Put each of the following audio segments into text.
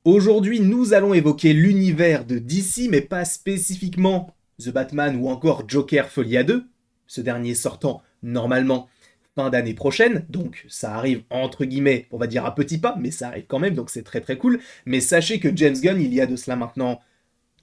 Aujourd'hui, nous allons évoquer l'univers de DC, mais pas spécifiquement The Batman ou encore Joker Folie à 2, ce dernier sortant normalement fin d'année prochaine, donc ça arrive entre guillemets, on va dire à petits pas, mais ça arrive quand même, donc c'est très très cool. Mais sachez que James Gunn, il y a de cela maintenant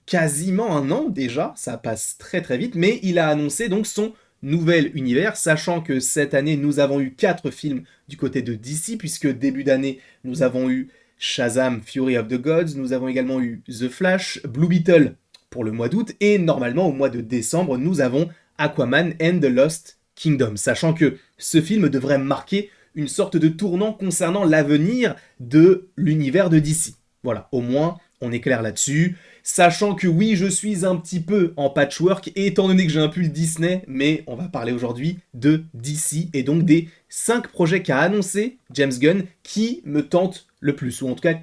quasiment un an déjà, ça passe très très vite, mais il a annoncé donc son nouvel univers, sachant que cette année nous avons eu 4 films du côté de DC, puisque début d'année nous avons eu Shazam Fury of the Gods, nous avons également eu The Flash, Blue Beetle pour le mois d'août, et normalement au mois de décembre nous avons Aquaman and the Lost Kingdom, sachant que ce film devrait marquer une sorte de tournant concernant l'avenir de l'univers de DC. Voilà, au moins on est clair là-dessus. Sachant que oui, je suis un petit peu en patchwork, étant donné que j'ai un pull Disney, mais on va parler aujourd'hui de DC, et donc des 5 projets qu'a annoncé James Gunn qui me tentent le plus, ou en tout cas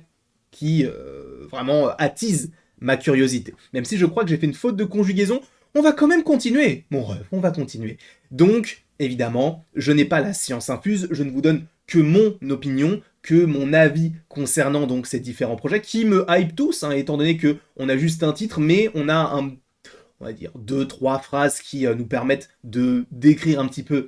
qui vraiment attisent ma curiosité. Même si je crois que j'ai fait une faute de conjugaison, on va quand même continuer, mon rêve, on va continuer. Donc, évidemment, je n'ai pas la science infuse, je ne vous donne que mon opinion, que mon avis concernant donc ces différents projets qui me hype tous, hein, étant donné que on a juste un titre, mais on a on va dire deux, trois phrases qui nous permettent de décrire un petit peu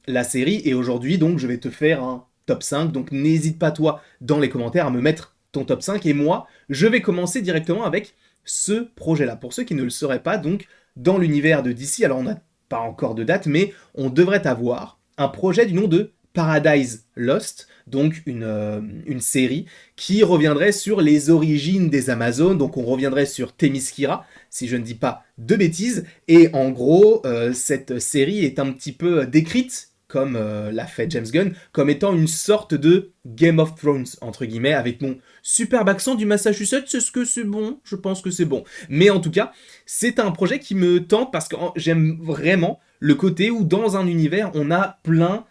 la série. Et aujourd'hui, donc, je vais te faire un top 5. Donc, n'hésite pas toi dans les commentaires à me mettre ton top 5. Et moi, je vais commencer directement avec ce projet-là. Pour ceux qui ne le sauraient pas, donc, dans l'univers de DC, alors on n'a pas encore de date, mais on devrait avoir un projet du nom de Paradise Lost, donc une série qui reviendrait sur les origines des Amazones, donc on reviendrait sur Themyscira, si je ne dis pas de bêtises, et en gros, cette série est un petit peu décrite, comme l'a fait James Gunn, comme étant une sorte de Game of Thrones, entre guillemets, avec mon superbe accent du Massachusetts, est-ce que c'est bon? Je pense que c'est bon. Mais en tout cas, c'est un projet qui me tente parce que j'aime vraiment le côté où dans un univers, on a plein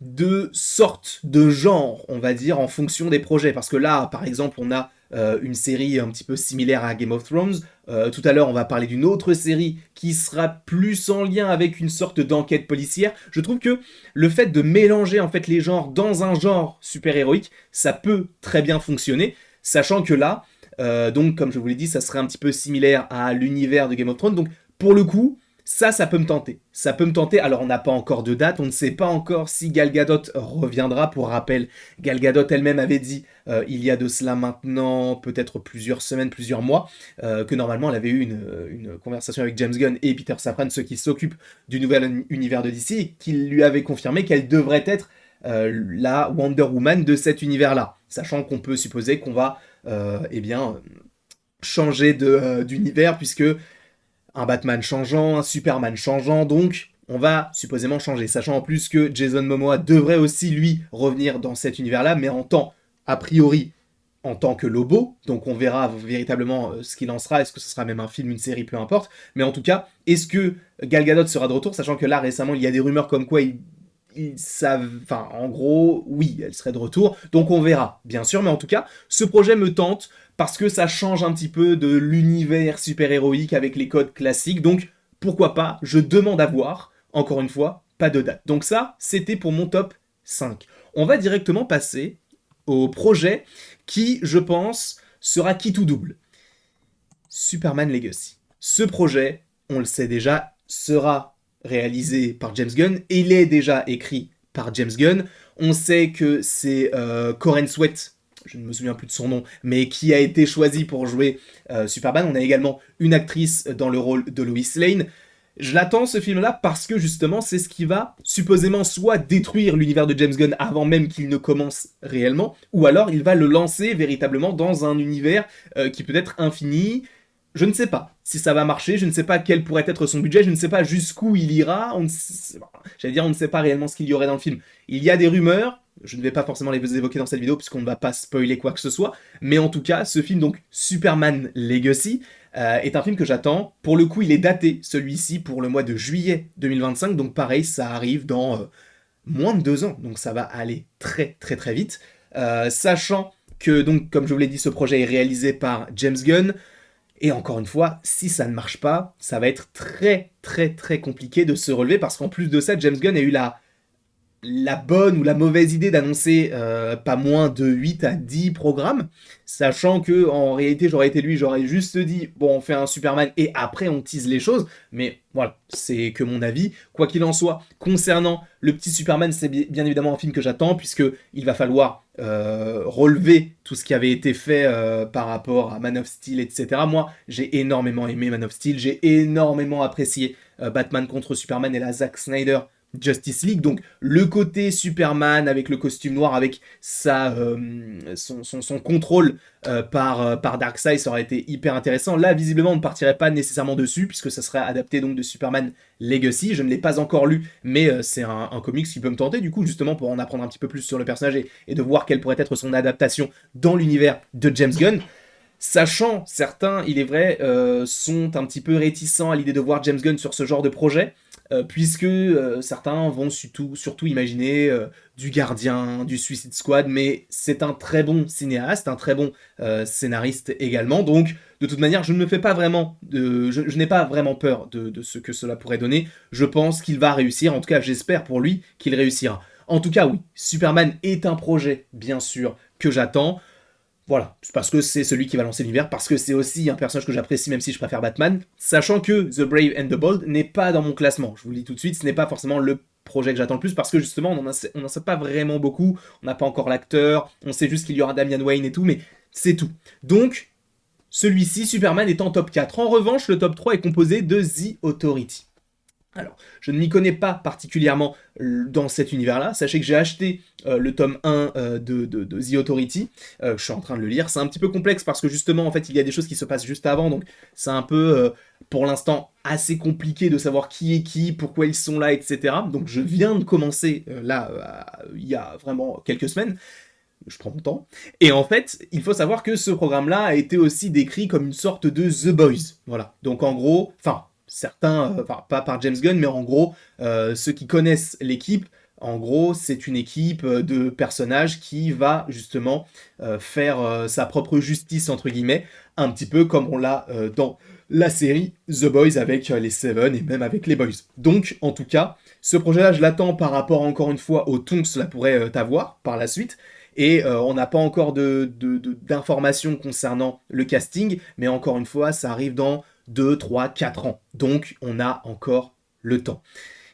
de sortes de genres, on va dire, en fonction des projets. Parce que là, par exemple, on a une série un petit peu similaire à Game of Thrones. Tout à l'heure, on va parler d'une autre série qui sera plus en lien avec une sorte d'enquête policière. Je trouve que le fait de mélanger en fait les genres dans un genre super-héroïque, ça peut très bien fonctionner, sachant que là, donc comme je vous l'ai dit, ça serait un petit peu similaire à l'univers de Game of Thrones. Donc pour le coup, ça peut me tenter. Ça peut me tenter. Alors, on n'a pas encore de date. On ne sait pas encore si Gal Gadot reviendra. Pour rappel, Gal Gadot elle-même avait dit, il y a de cela maintenant peut-être plusieurs semaines, plusieurs mois, que normalement elle avait eu une conversation avec James Gunn et Peter Safran, ceux qui s'occupent du nouvel univers de DC, qui lui avaient confirmé qu'elle devrait être la Wonder Woman de cet univers-là. Sachant qu'on peut supposer qu'on va, eh bien, changer d'univers, puisque un Batman changeant, un Superman changeant, donc on va supposément changer, sachant en plus que Jason Momoa devrait aussi lui revenir dans cet univers-là, mais en tant, a priori, en tant que Lobo, donc on verra véritablement ce qu'il en sera, est-ce que ce sera même un film, une série, peu importe, mais en tout cas, est-ce que Gal Gadot sera de retour, sachant que là récemment il y a des rumeurs comme quoi ils savent, enfin en gros, oui, elle serait de retour, donc on verra, bien sûr, mais en tout cas, ce projet me tente, parce que ça change un petit peu de l'univers super-héroïque avec les codes classiques, donc pourquoi pas, je demande à voir, encore une fois, pas de date. Donc ça, c'était pour mon top 5. On va directement passer au projet qui, je pense, sera qui tout double. Superman Legacy. Ce projet, on le sait déjà, sera réalisé par James Gunn, et il est déjà écrit par James Gunn. On sait que c'est Coren Sweat, je ne me souviens plus de son nom, mais qui a été choisi pour jouer Superman. On a également une actrice dans le rôle de Lois Lane. Je l'attends ce film-là parce que justement c'est ce qui va supposément soit détruire l'univers de James Gunn avant même qu'il ne commence réellement, ou alors il va le lancer véritablement dans un univers qui peut être infini. Je ne sais pas si ça va marcher, je ne sais pas quel pourrait être son budget, je ne sais pas jusqu'où il ira, j'allais dire on ne sait pas réellement ce qu'il y aurait dans le film. Il y a des rumeurs, je ne vais pas forcément les évoquer dans cette vidéo puisqu'on ne va pas spoiler quoi que ce soit, mais en tout cas, ce film donc Superman Legacy est un film que j'attends. Pour le coup, il est daté celui-ci pour le mois de juillet 2025, donc pareil, ça arrive dans moins de 2 ans, donc ça va aller très très très vite. Sachant que donc, comme je vous l'ai dit, ce projet est réalisé par James Gunn. Et encore une fois, si ça ne marche pas, ça va être très très très compliqué de se relever parce qu'en plus de ça, James Gunn a eu la bonne ou la mauvaise idée d'annoncer pas moins de 8 à 10 programmes, sachant que en réalité j'aurais été lui, j'aurais juste dit bon on fait un Superman et après on tease les choses, mais voilà, c'est que mon avis. Quoi qu'il en soit, concernant le petit Superman, c'est bien évidemment un film que j'attends puisque il va falloir relever tout ce qui avait été fait par rapport à Man of Steel, etc. Moi j'ai énormément aimé Man of Steel, j'ai énormément apprécié Batman contre Superman et la Zack Snyder Justice League, donc le côté Superman avec le costume noir, avec son contrôle par Darkseid, ça aurait été hyper intéressant. Là, visiblement, on ne partirait pas nécessairement dessus, puisque ça serait adapté donc de Superman Legacy. Je ne l'ai pas encore lu, mais c'est un comics qui peut me tenter, du coup, justement, pour en apprendre un petit peu plus sur le personnage et de voir quelle pourrait être son adaptation dans l'univers de James Gunn. Sachant, certains, il est vrai, sont un petit peu réticents à l'idée de voir James Gunn sur ce genre de projet, puisque certains vont surtout imaginer du Gardien, du Suicide Squad, mais c'est un très bon cinéaste, un très bon scénariste également, donc de toute manière, je ne me fais pas vraiment, je n'ai pas vraiment peur de ce que cela pourrait donner. Je pense qu'il va réussir, en tout cas j'espère pour lui qu'il réussira. En tout cas oui, Superman est un projet, bien sûr, que j'attends. Voilà, c'est parce que c'est celui qui va lancer l'univers, parce que c'est aussi un personnage que j'apprécie même si je préfère Batman, sachant que The Brave and the Bold n'est pas dans mon classement. Je vous le dis tout de suite, ce n'est pas forcément le projet que j'attends le plus, parce que justement, on n'en sait pas vraiment beaucoup, on n'a pas encore l'acteur, on sait juste qu'il y aura Damian Wayne et tout, mais c'est tout. Donc, celui-ci, Superman, est en top 4. En revanche, le top 3 est composé de The Authority. Alors, je ne m'y connais pas particulièrement dans cet univers-là. Sachez que j'ai acheté le tome 1 de The Authority. Je suis en train de le lire. C'est un petit peu complexe parce que justement, en fait, il y a des choses qui se passent juste avant. Donc, c'est un peu, pour l'instant, assez compliqué de savoir qui est qui, pourquoi ils sont là, etc. Donc, je viens de commencer il y a vraiment quelques semaines. Je prends mon temps. Et en fait, il faut savoir que ce programme-là a été aussi décrit comme une sorte de The Boys. Voilà. Donc, en gros, certains, pas par James Gunn, mais en gros, ceux qui connaissent l'équipe, en gros, c'est une équipe de personnages qui va justement faire sa propre justice, entre guillemets, un petit peu comme on l'a dans la série The Boys avec les Seven et même avec les Boys. Donc, en tout cas, ce projet-là, je l'attends par rapport encore une fois au ton que cela pourrait avoir par la suite. Et on n'a pas encore d'informations concernant le casting, mais encore une fois, ça arrive dans 2, 3, 4 ans. Donc on a encore le temps.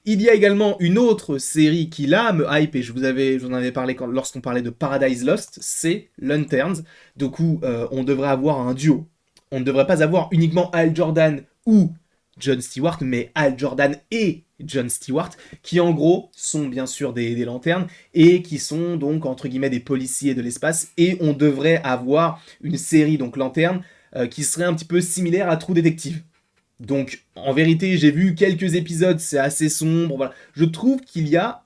Il y a également une autre série qui là me hype, et je vous en avais parlé lorsqu'on parlait de Paradise Lost, c'est Lanterns. Du coup, on devrait avoir un duo. On ne devrait pas avoir uniquement Hal Jordan ou John Stewart, mais Hal Jordan et John Stewart, qui en gros sont bien sûr des lanternes, et qui sont donc entre guillemets des policiers de l'espace, et on devrait avoir une série donc lanterne qui serait un petit peu similaire à True Detective. Donc en vérité j'ai vu quelques épisodes, c'est assez sombre, voilà. Je trouve qu'il y a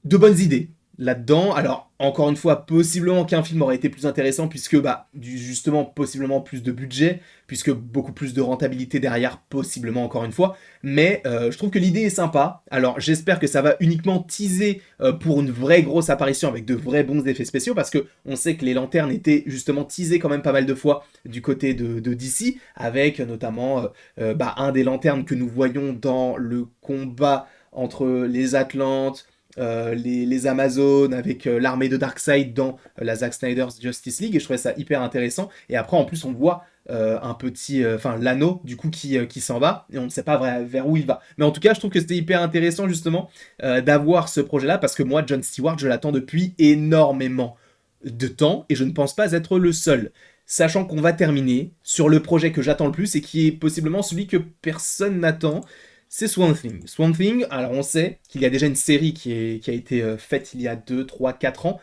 de bonnes idées là-dedans. Alors, encore une fois, possiblement qu'un film aurait été plus intéressant, puisque, justement, possiblement plus de budget, puisque beaucoup plus de rentabilité derrière, possiblement, encore une fois. Mais je trouve que l'idée est sympa. Alors, j'espère que ça va uniquement teaser pour une vraie grosse apparition avec de vrais bons effets spéciaux, parce que on sait que les lanternes étaient justement teasées quand même pas mal de fois du côté de DC, avec notamment un des lanternes que nous voyons dans le combat entre les Atlantes, les Amazones avec l'armée de Darkseid dans la Zack Snyder's Justice League, et je trouvais ça hyper intéressant. Et après en plus on voit un petit, l'anneau du coup qui s'en va, et on ne sait pas vers où il va. Mais en tout cas je trouve que c'était hyper intéressant justement d'avoir ce projet là, parce que moi John Stewart je l'attends depuis énormément de temps, et je ne pense pas être le seul. Sachant qu'on va terminer sur le projet que j'attends le plus et qui est possiblement celui que personne n'attend, c'est Swamp Thing. Swamp Thing, alors on sait qu'il y a déjà une série qui a été faite il y a 2, 3, 4 ans,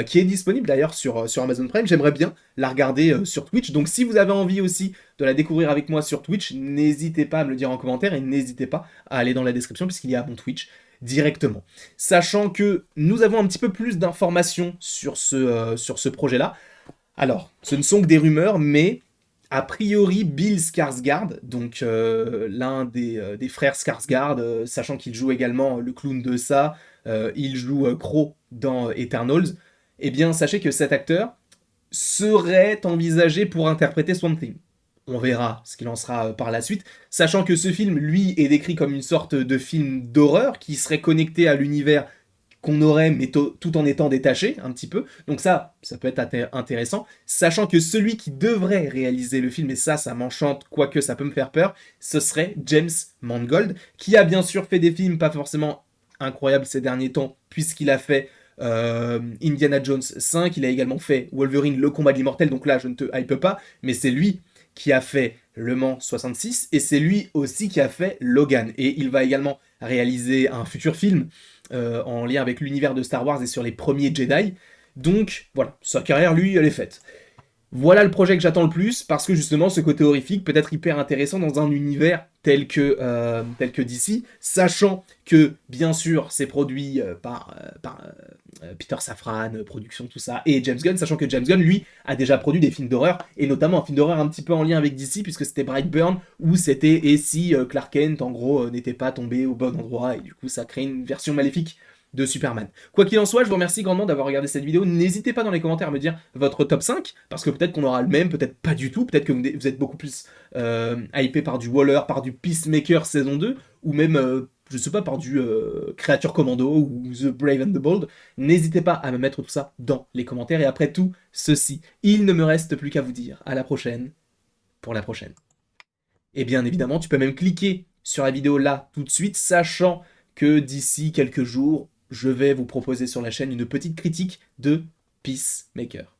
qui est disponible d'ailleurs sur Amazon Prime. J'aimerais bien la regarder sur Twitch, donc si vous avez envie aussi de la découvrir avec moi sur Twitch, n'hésitez pas à me le dire en commentaire, et n'hésitez pas à aller dans la description puisqu'il y a mon Twitch directement. Sachant que nous avons un petit peu plus d'informations sur ce projet-là. Alors, ce ne sont que des rumeurs, mais a priori, Bill Skarsgård, donc l'un des frères Skarsgård, sachant qu'il joue également le clown de ça, il joue Crow dans Eternals, eh bien sachez que cet acteur serait envisagé pour interpréter Swamp Thing. on verra ce qu'il en sera par la suite, sachant que ce film, lui, est décrit comme une sorte de film d'horreur qui serait connecté à l'univers qu'on aurait, mais tout en étant détaché un petit peu. Donc ça peut être intéressant, sachant que celui qui devrait réaliser le film, et ça m'enchante, quoique ça peut me faire peur, ce serait James Mangold, qui a bien sûr fait des films pas forcément incroyables ces derniers temps, puisqu'il a fait Indiana Jones 5, il a également fait Wolverine, le combat de l'immortel, donc là je ne te hype pas, mais c'est lui qui a fait Le Mans 66, et c'est lui aussi qui a fait Logan. Et il va également réaliser un futur film en lien avec l'univers de Star Wars et sur les premiers Jedi. Donc voilà, sa carrière, lui, elle est faite. Voilà le projet que j'attends le plus, parce que justement, ce côté horrifique peut être hyper intéressant dans un univers tel que DC, sachant que, bien sûr, c'est produit par Peter Safran, production, tout ça, et James Gunn, sachant que James Gunn, lui, a déjà produit des films d'horreur, et notamment un film d'horreur un petit peu en lien avec DC, puisque c'était Brightburn, où c'était « et si Clark Kent, en gros, n'était pas tombé au bon endroit », et du coup, ça crée une version maléfique de Superman. Quoi qu'il en soit, je vous remercie grandement d'avoir regardé cette vidéo. N'hésitez pas dans les commentaires à me dire votre top 5, parce que peut-être qu'on aura le même, peut-être pas du tout, peut-être que vous êtes beaucoup plus hypé par du Waller, par du Peacemaker saison 2, ou même, je sais pas, par du Creature Commando ou The Brave and the Bold. N'hésitez pas à me mettre tout ça dans les commentaires, et après tout ceci, il ne me reste plus qu'à vous dire à la prochaine, pour la prochaine. Et bien évidemment, tu peux même cliquer sur la vidéo là tout de suite, sachant que d'ici quelques jours, je vais vous proposer sur la chaîne une petite critique de Peacemaker.